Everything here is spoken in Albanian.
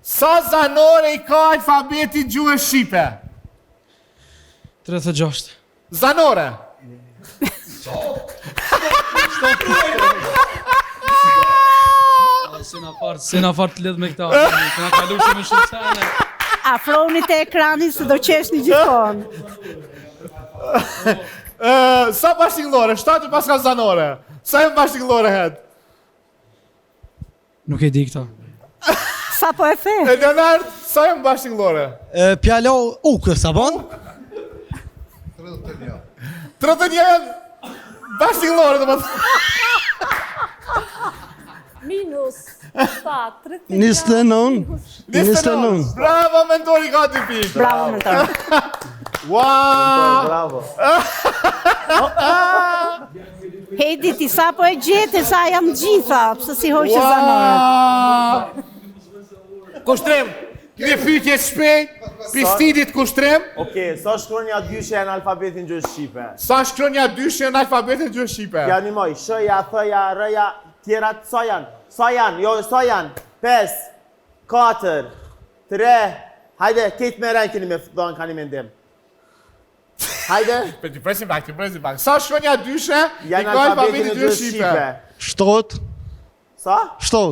Sa zanore I ka alfabeti gjuhës shqipe? 36. Zanore. Sena fart të lidh me këta. Kena kalu shumë shumë sene. Afroni te ekrani se do qeshni gjithmonë. Sa bashkëllore? 7 pas ka zanore. Sa e bashkëllore het? Nuk e di këta. Sa po e the? Leonard, sa e bashkëllore? Pjala ukës, a bon? 31 bashkëllore, do të Minus 7, 39. 29. Bravo, mentori ka 2 pikë. Bravo, mentor. Wow! Bravo. Hedi, ti sa po e gjete, sa janë gjitha, pse si hoqë zanore. Wow! Kushtrim, një pyetje shpejt, Pristidit kushtrim. Okej, sa shkronja dyshe në alfabetin gjuhës shqipe? Sa shkronja dyshe në alfabetin gjuhës shqipe? Ja animoj, shëja, thëja, rëja, tjerat, sa janë? Sa janë? Jo, sa janë? 5, 4, 3, hajde, ketë me rejnë keni me fëdojnë, ka një mendim. Hajde. Presim pak. Sa shkronja dyshe Janë alfabetin e gjuhës shqipe. Shtot. Sa? Shtot.